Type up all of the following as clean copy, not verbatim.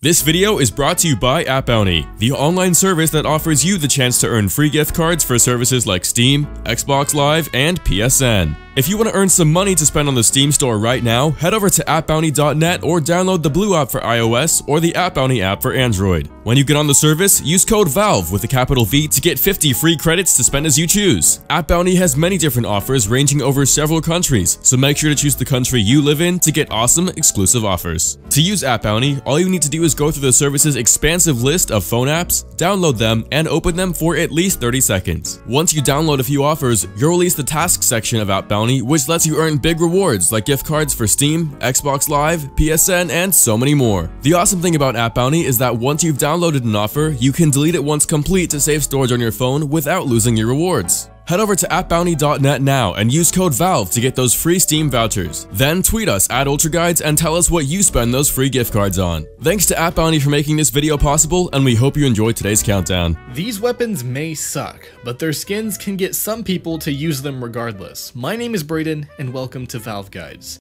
This video is brought to you by App Bounty, the online service that offers you the chance to earn free gift cards for services like Steam, Xbox Live, and PSN. If you want to earn some money to spend on the Steam store right now, head over to appbounty.net or download the Blue app for iOS or the App Bounty app for Android. When you get on the service, use code VALVE with a capital V to get 50 free credits to spend as you choose. App Bounty has many different offers ranging over several countries, so make sure to choose the country you live in to get awesome exclusive offers. To use App Bounty, all you need to do is go through the service's expansive list of phone apps, download them, and open them for at least 30 seconds. Once you download a few offers, you'll release the tasks section of App Bounty, which lets you earn big rewards like gift cards for Steam, Xbox Live, PSN, and so many more. The awesome thing about App Bounty is that once you've downloaded an offer, you can delete it once complete to save storage on your phone without losing your rewards. Head over to appbounty.net now and use code VALVE to get those free Steam vouchers. Then tweet us at UltraGuides and tell us what you spend those free gift cards on. Thanks to App Bounty for making this video possible, and we hope you enjoyed today's countdown. These weapons may suck, but their skins can get some people to use them regardless. My name is Braedon, and welcome to Valve Guides.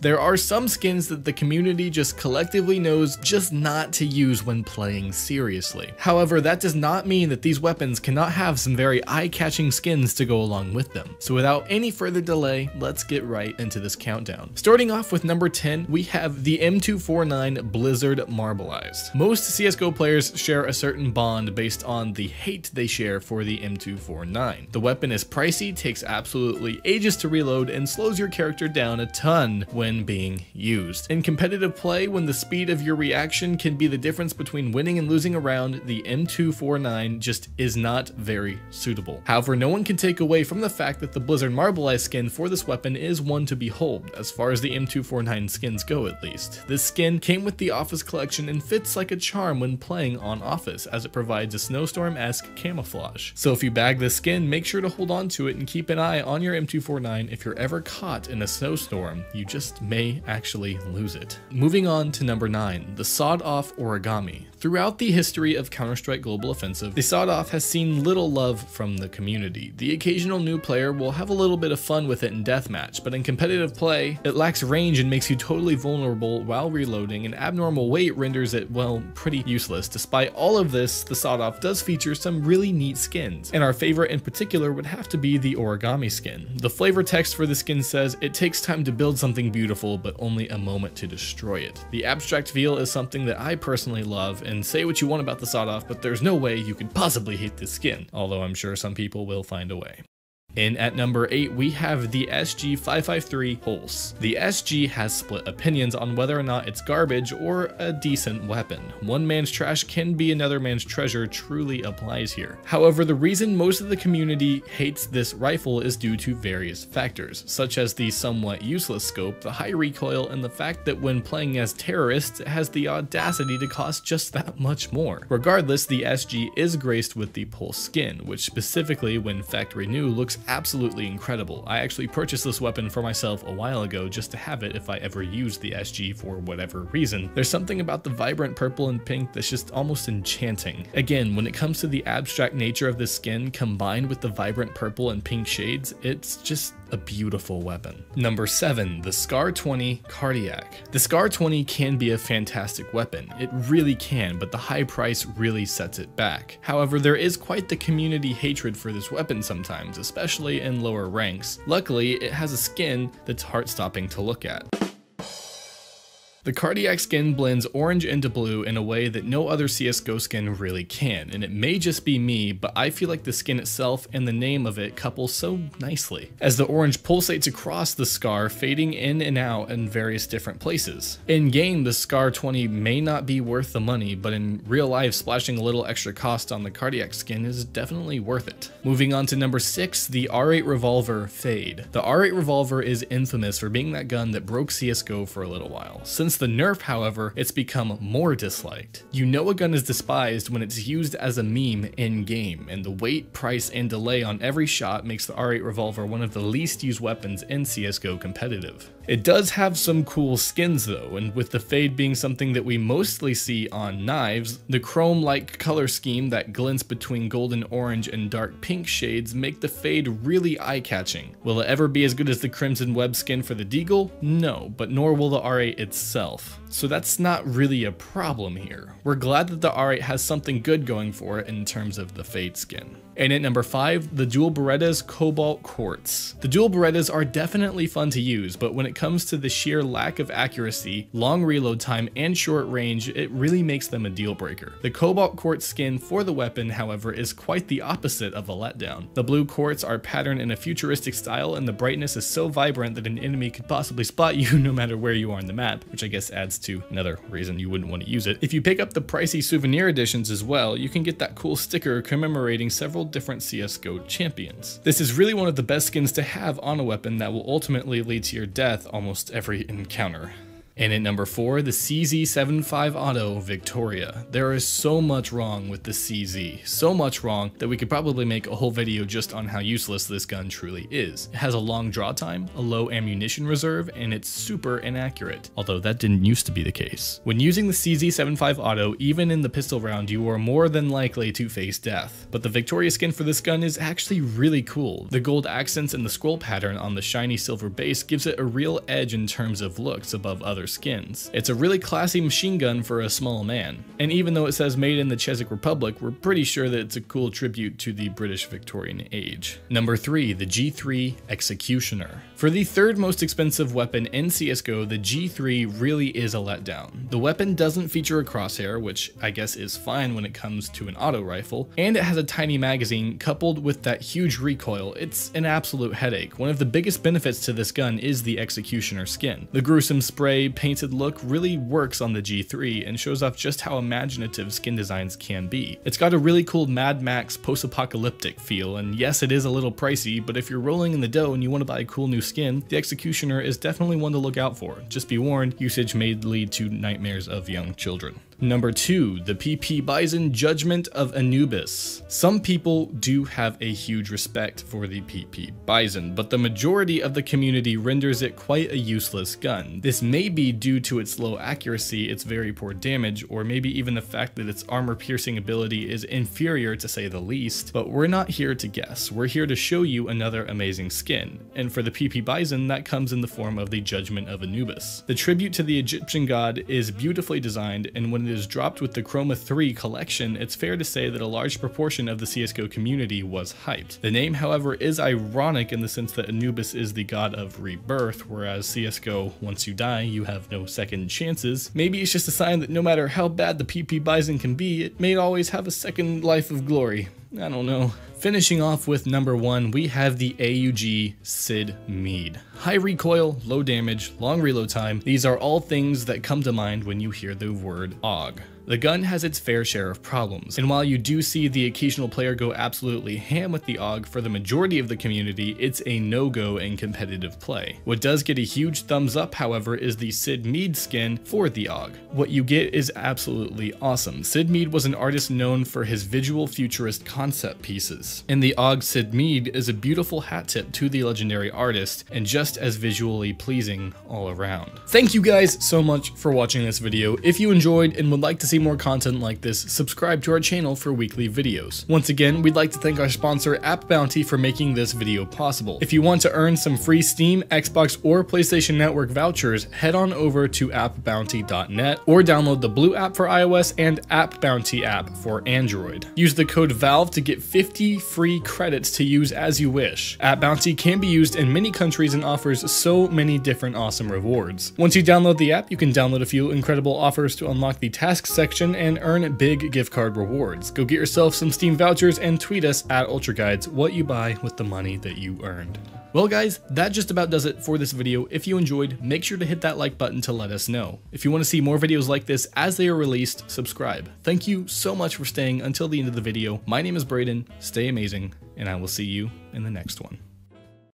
There are some skins that the community just collectively knows just not to use when playing seriously. However, that does not mean that these weapons cannot have some very eye-catching skins to go along with them. So without any further delay, let's get right into this countdown. Starting off with number 10, we have the M249 Blizzard MARBLEIZED. Most CSGO players share a certain bond based on the hate they share for the M249. The weapon is pricey, takes absolutely ages to reload, and slows your character down a ton when being used. In competitive play, when the speed of your reaction can be the difference between winning and losing a round, the M249 just is not very suitable. However, no one can take away from the fact that the Blizzard MARBLEIZED skin for this weapon is one to behold, as far as the M249 skins go at least. This skin came with the Office collection and fits like a charm when playing on Office, as it provides a snowstorm-esque camouflage. So if you bag this skin, make sure to hold on to it and keep an eye on your M249 if you're ever caught in a snowstorm. You just may actually lose it. Moving on to number 9, the sawed-off origami. Throughout the history of Counter-Strike Global Offensive, the sawed-off has seen little love from the community. The occasional new player will have a little bit of fun with it in deathmatch, but in competitive play, it lacks range and makes you totally vulnerable while reloading, and abnormal weight renders it, well, pretty useless. Despite all of this, the sawed-off does feature some really neat skins, and our favorite in particular would have to be the origami skin. The flavor text for the skin says, "It takes time to build something beautiful, but only a moment to destroy it." The abstract feel is something that I personally love, and say what you want about the sawed-off, but there's no way you could possibly hate this skin, although I'm sure some people will find a way. In at number 8, we have the SG553 Pulse. The SG has split opinions on whether or not it's garbage or a decent weapon. One man's trash can be another man's treasure truly applies here. However, the reason most of the community hates this rifle is due to various factors, such as the somewhat useless scope, the high recoil, and the fact that when playing as terrorists, it has the audacity to cost just that much more. Regardless, the SG is graced with the Pulse skin, which specifically when factory new looks absolutely incredible. I actually purchased this weapon for myself a while ago just to have it if I ever used the SG for whatever reason. There's something about the vibrant purple and pink that's just almost enchanting. Again, when it comes to the abstract nature of this skin combined with the vibrant purple and pink shades, it's just a beautiful weapon. Number 7, the SCAR 20 Cardiac. The SCAR 20 can be a fantastic weapon. It really can, but the high price really sets it back. However, there is quite the community hatred for this weapon sometimes, especially in lower ranks. Luckily, it has a skin that's heart-stopping to look at. The Cardiac skin blends orange into blue in a way that no other CSGO skin really can, and it may just be me, but I feel like the skin itself and the name of it couple so nicely, as the orange pulsates across the SCAR, fading in and out in various different places. In game, the SCAR 20 may not be worth the money, but in real life, splashing a little extra cost on the Cardiac skin is definitely worth it. Moving on to number 6, the R8 Revolver Fade. The R8 Revolver is infamous for being that gun that broke CSGO for a little while. Since the nerf, however, it's become more disliked. You know a gun is despised when it's used as a meme in-game, and the weight, price, and delay on every shot makes the R8 Revolver one of the least used weapons in CSGO competitive. It does have some cool skins though, and with the fade being something that we mostly see on knives, the chrome-like color scheme that glints between golden orange and dark pink shades make the fade really eye-catching. Will it ever be as good as the Crimson Web skin for the Deagle? No, but nor will the R8 itself. So that's not really a problem here. We're glad that the R8 has something good going for it in terms of the fade skin. And at number 5, the dual BERETTAS COBALT QUARTZ. The dual BERETTAs are definitely fun to use, but when it comes to the sheer lack of accuracy, long reload time, and short range, it really makes them a deal breaker. The COBALT QUARTZ skin for the weapon, however, is quite the opposite of a letdown. The blue quartz are patterned in a futuristic style, and the brightness is so vibrant that an enemy could possibly spot you no matter where you are on the map, which I guess adds to another reason you wouldn't want to use it. If you pick up the pricey souvenir editions as well, you can get that cool sticker commemorating several different CSGO champions. This is really one of the best skins to have on a weapon that will ultimately lead to your death almost every encounter. And at number 4, the CZ75 Auto Victoria. There is so much wrong with the CZ, so much wrong that we could probably make a whole video just on how useless this gun truly is. It has a long draw time, a low ammunition reserve, and it's super inaccurate, although that didn't used to be the case. When using the CZ75 Auto, even in the pistol round, you are more than likely to face death. But the Victoria skin for this gun is actually really cool. The gold accents and the scroll pattern on the shiny silver base gives it a real edge in terms of looks above other skins. It's a really classy machine gun for a small man. And even though it says made in the Czech Republic, we're pretty sure that it's a cool tribute to the British Victorian age. Number 3, the G3 Executioner. For the third most expensive weapon in CSGO, the G3 really is a letdown. The weapon doesn't feature a crosshair, which I guess is fine when it comes to an auto rifle, and it has a tiny magazine coupled with that huge recoil. It's an absolute headache. One of the biggest benefits to this gun is the Executioner skin. The gruesome spray painted look really works on the G3 and shows off just how imaginative skin designs can be. It's got a really cool Mad Max post-apocalyptic feel, and yes, it is a little pricey, but if you're rolling in the dough and you want to buy a cool new skin, the Executioner is definitely one to look out for. Just be warned, usage may lead to nightmares of young children. Number 2, the PP BIZON Judgment of Anubis. Some people do have a huge respect for the PP BIZON, but the majority of the community renders it quite a useless gun. This may be due to its low accuracy, its very poor damage, or maybe even the fact that its armor-piercing ability is inferior to say the least, but we're not here to guess. We're here to show you another amazing skin, and for the PP BIZON, that comes in the form of the Judgment of Anubis. The tribute to the Egyptian god is beautifully designed, and when it is dropped with the Chroma 3 collection, it's fair to say that a large proportion of the CSGO community was hyped. The name, however, is ironic in the sense that Anubis is the god of rebirth, whereas CSGO, once you die, you have no second chances. Maybe it's just a sign that no matter how bad the PP BIZON can be, it may always have a second life of glory. I don't know. Finishing off with number 1, we have the AUG SID MEAD. High recoil, low damage, long reload time, these are all things that come to mind when you hear the word AUG. The gun has its fair share of problems, and while you do see the occasional player go absolutely ham with the AUG, for the majority of the community, it's a no-go in competitive play. What does get a huge thumbs up, however, is the SID MEAD skin for the AUG. What you get is absolutely awesome. SID MEAD was an artist known for his visual futurist concept pieces, and the AUG SID MEAD is a beautiful hat tip to the legendary artist, and just as visually pleasing all around. Thank you guys so much for watching this video. If you enjoyed and would like to see more content like this, subscribe to our channel for weekly videos. Once again, we'd like to thank our sponsor App Bounty for making this video possible. If you want to earn some free Steam, Xbox, or PlayStation Network vouchers, head on over to appbounty.net or download the Blue app for iOS and App Bounty app for Android. Use the code VALVE to get 50 free credits to use as you wish. App Bounty can be used in many countries and offers so many different awesome rewards. Once you download the app, you can download a few incredible offers to unlock the tasks section and earn big gift card rewards. Go get yourself some Steam vouchers and tweet us at UltraGuides what you buy with the money that you earned. Well guys, that just about does it for this video. If you enjoyed, make sure to hit that like button to let us know. If you want to see more videos like this as they are released, subscribe. Thank you so much for staying until the end of the video. My name is Braedon, stay amazing, and I will see you in the next one.